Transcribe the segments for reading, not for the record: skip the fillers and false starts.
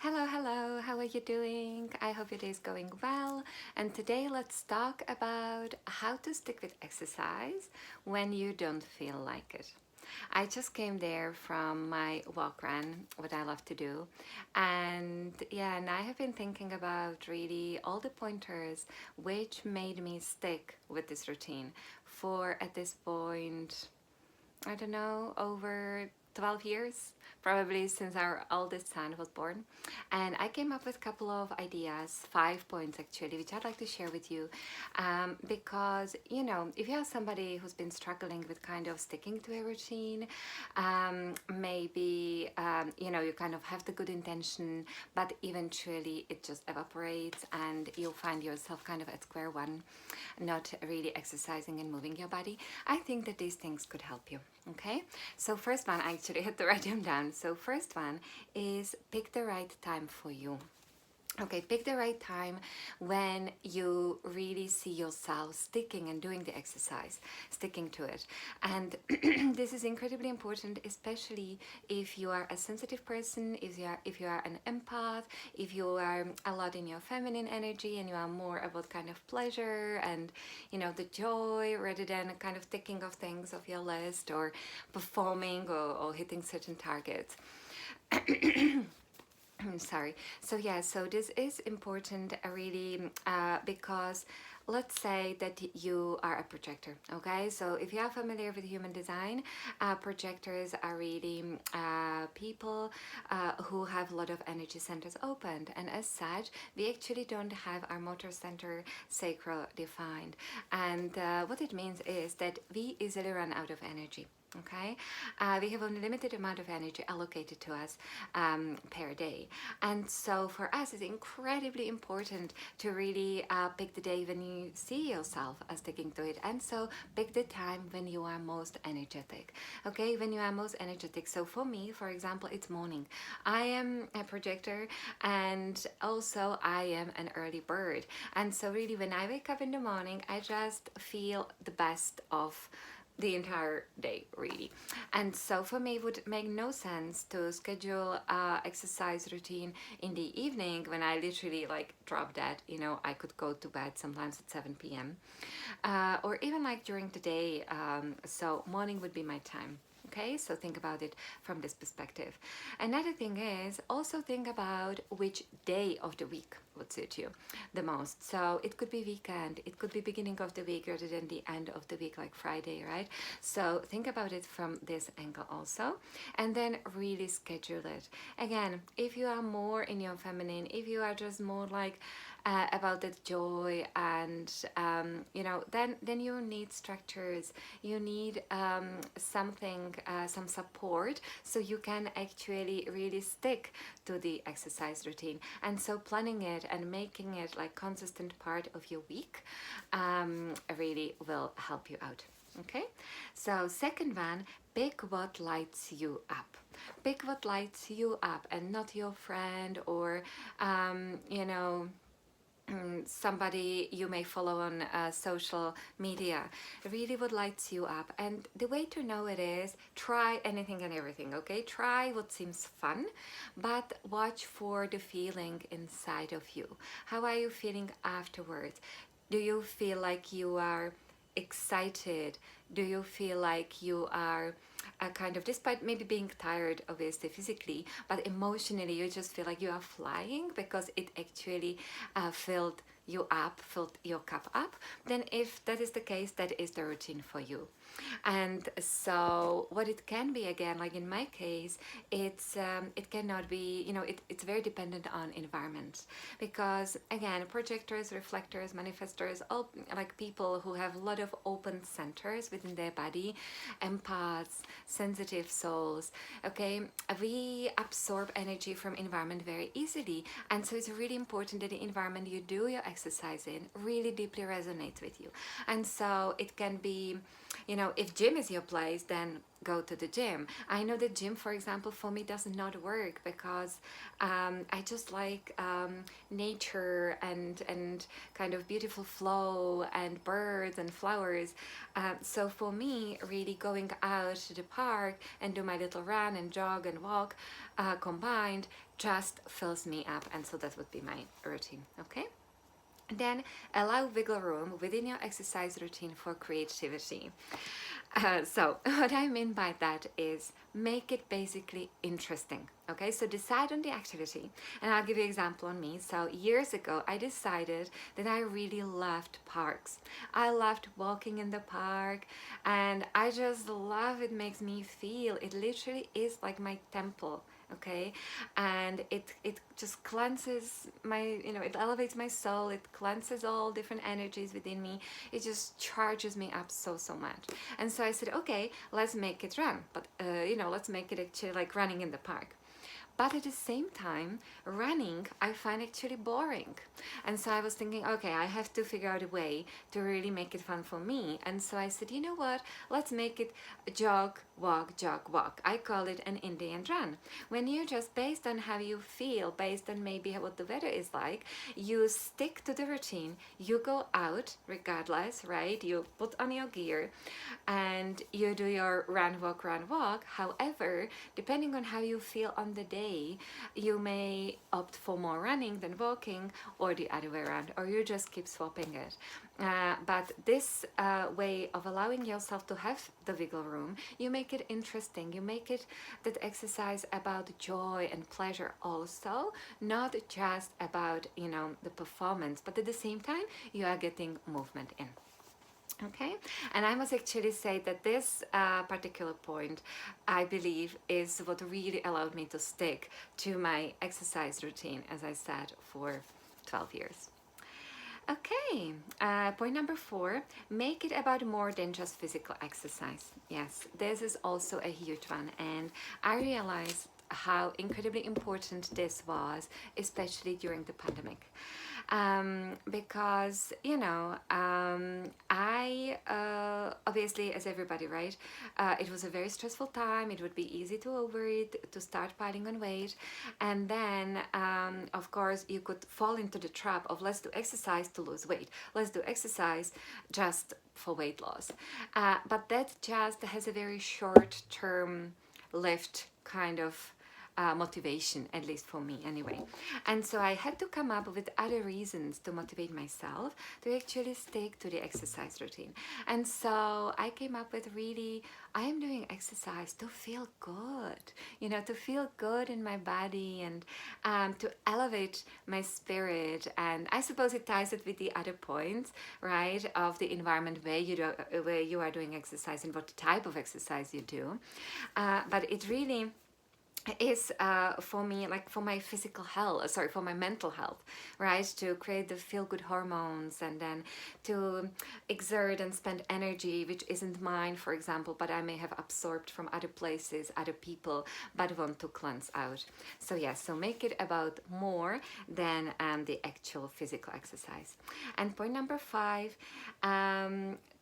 Hello, hello, how are you doing? I hope your day is going well. And today let's talk about how to stick with exercise when you don't feel like it. I just came there from my walk run, what I love to do. And yeah, and I have been thinking about really all the pointers which made me stick with this routine for at this point, I don't know, over 12 years, probably since our oldest son was born. And I came up with a couple of ideas, 5 points actually, which I'd like to share with you. Because, if you have somebody who's been struggling with kind of sticking to a routine, maybe, you kind of have the good intention, but eventually it just evaporates and you'll find yourself kind of at square one, not really exercising and moving your body. I think that these things could help you. Okay, so first one, I actually had to write them down. So first one is pick the right time for you. Okay, pick the right time when you really see yourself sticking and doing the exercise, sticking to it. And this is incredibly important, especially if you are a sensitive person, if you are an empath, if you are a lot in your feminine energy and you are more about kind of pleasure and the joy rather than kind of ticking off things off your list or performing or hitting certain targets. Sorry. So yeah, so this is important really because let's say that you are a projector, okay? So if you are familiar with human design, projectors are really people who have a lot of energy centers opened, and as such we actually don't have our motor center sacral defined, and what it means is that we easily run out of energy. Okay, we have only limited amount of energy allocated to us per day, and so for us it's incredibly important to really pick the day when you see yourself as sticking to it, and so pick the time when you are most energetic. Okay, when you are most energetic. So for me, for example, it's morning. I am a projector and also I am an early bird, and so really when I wake up in the morning I just feel the best of the entire day really. And so for me it would make no sense to schedule exercise routine in the evening when I literally like drop dead. I could go to bed sometimes at 7 p.m. Or even like during the day. So morning would be my time. Okay, so think about it from this perspective. Another thing is also think about which day of the week would suit you the most. So it could be weekend, it could be beginning of the week rather than the end of the week like Friday, right? So think about it from this angle also, and then really schedule it. Again, if you are more in your feminine, if you are just more like about the joy and then you need structures, you need something, some support, so you can actually really stick to the exercise routine. And so planning it and making it like consistent part of your week really will help you out. Okay, so second one, pick what lights you up. Pick what lights you up and not your friend or somebody you may follow on social media. Really what lights you up, and the way to know it is try anything and everything. Okay, try what seems fun, but watch for the feeling inside of you. How are you feeling afterwards? Do you feel like you are excited? Do you feel like you are kind of, despite maybe being tired obviously physically, but emotionally you just feel like you are flying because it actually filled you up, filled your cup up? Then if that is the case, that is the routine for you. And so what it can be, again, like in my case, it cannot be, it's very dependent on environment, because again, projectors, reflectors, manifestors, all like people who have a lot of open centers within their body, empaths, sensitive souls, okay, we absorb energy from environment very easily. And so it's really important that the environment you do your exercise in really deeply resonates with you. And so it can be, you know, if gym is your place, then go to the gym. I know the gym, for example, for me does not work because I just like nature and kind of beautiful flow and birds and flowers. So for me, really going out to the park and do my little run and jog and walk combined just fills me up, and so that would be my routine. Okay. Then allow wiggle room within your exercise routine for creativity. So what I mean by that is make it basically interesting. Okay, so decide on the activity, and I'll give you an example on me. So years ago, I decided that I really loved parks. I loved walking in the park, and I just love it. Makes me feel it literally is like my temple. Okay, and it just cleanses my, you know, it elevates my soul, it cleanses all different energies within me, it just charges me up so much. And so I said, okay, let's make it run, but you know, let's make it actually like running in the park. But at the same time, running I find actually boring. And so I was thinking, okay, I have to figure out a way to really make it fun for me. And so I said, you know what, let's make it jog, walk, jog, walk. I call it an Indian run. When you just, based on how you feel, based on maybe what the weather is like, you stick to the routine, you go out regardless, right? You put on your gear and you do your run, walk, run, walk. However, depending on how you feel on the day, you may opt for more running than walking, or the other way around, or you just keep swapping it. But this way of allowing yourself to have the wiggle room, you make it interesting. You make it that exercise about joy and pleasure also, not just about, you know, the performance, but at the same time you are getting movement in. Okay, and I must actually say that this particular point, I believe, is what really allowed me to stick to my exercise routine, as I said, for 12 years. Okay, point number 4, make it about more than just physical exercise. Yes, this is also a huge one, and I realized how incredibly important this was, especially during the pandemic. Because, you know, I obviously, as everybody, right, it was a very stressful time. It would be easy to overeat, to start piling on weight, and then of course you could fall into the trap of let's do exercise to lose weight, let's do exercise just for weight loss, but that just has a very short term lift kind of motivation, at least for me anyway. And so I had to come up with other reasons to motivate myself to actually stick to the exercise routine. And so I came up with, really, I am doing exercise to feel good, you know, to feel good in my body, and to elevate my spirit. And I suppose it ties it with the other points, right, of the environment where you are doing exercise and what type of exercise you do. But it really is for me, like for my physical health, sorry, for my mental health, right, to create the feel-good hormones, and then to exert and spend energy which isn't mine, for example, but I may have absorbed from other places, other people, but want to cleanse out. So yes, so make it about more than the actual physical exercise. And point number 5,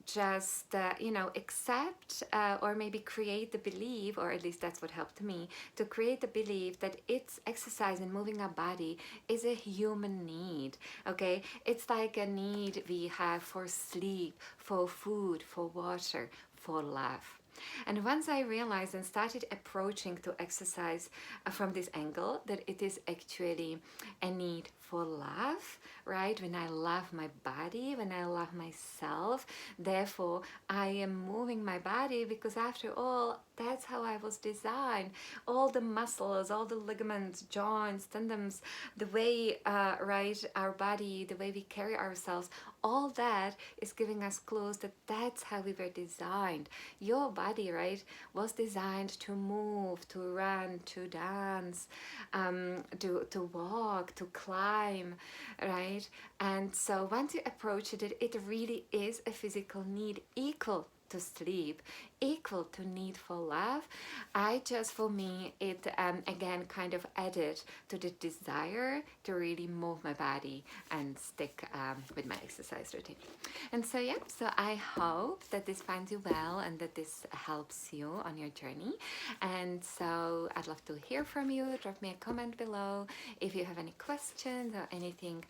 just you know, accept or maybe create the belief, or at least that's what helped me, to create the belief that it's exercise and moving our body is a human need. Okay, it's like a need we have for sleep, for food, for water, for love. And once I realized and started approaching to exercise from this angle, that it is actually a need for love, right? When I love my body, when I love myself, therefore I am moving my body, because after all, that's how I was designed. All the muscles, all the ligaments, joints, tendons, the way, right, our body, the way we carry ourselves, all that is giving us clues that that's how we were designed. Your body, right, was designed to move, to run, to dance, to walk, to climb, right? And so once you approach it, it really is a physical need equal to sleep, equal to needful love. I just, for me, it again kind of added to the desire to really move my body and stick with my exercise routine. And so yeah, so I hope that this finds you well and that this helps you on your journey. And so I'd love to hear from you. Drop me a comment below if you have any questions or anything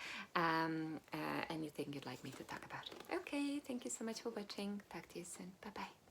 anything you'd like me to talk about. Okay, thank you so much for watching. Talk to you soon. Bye bye.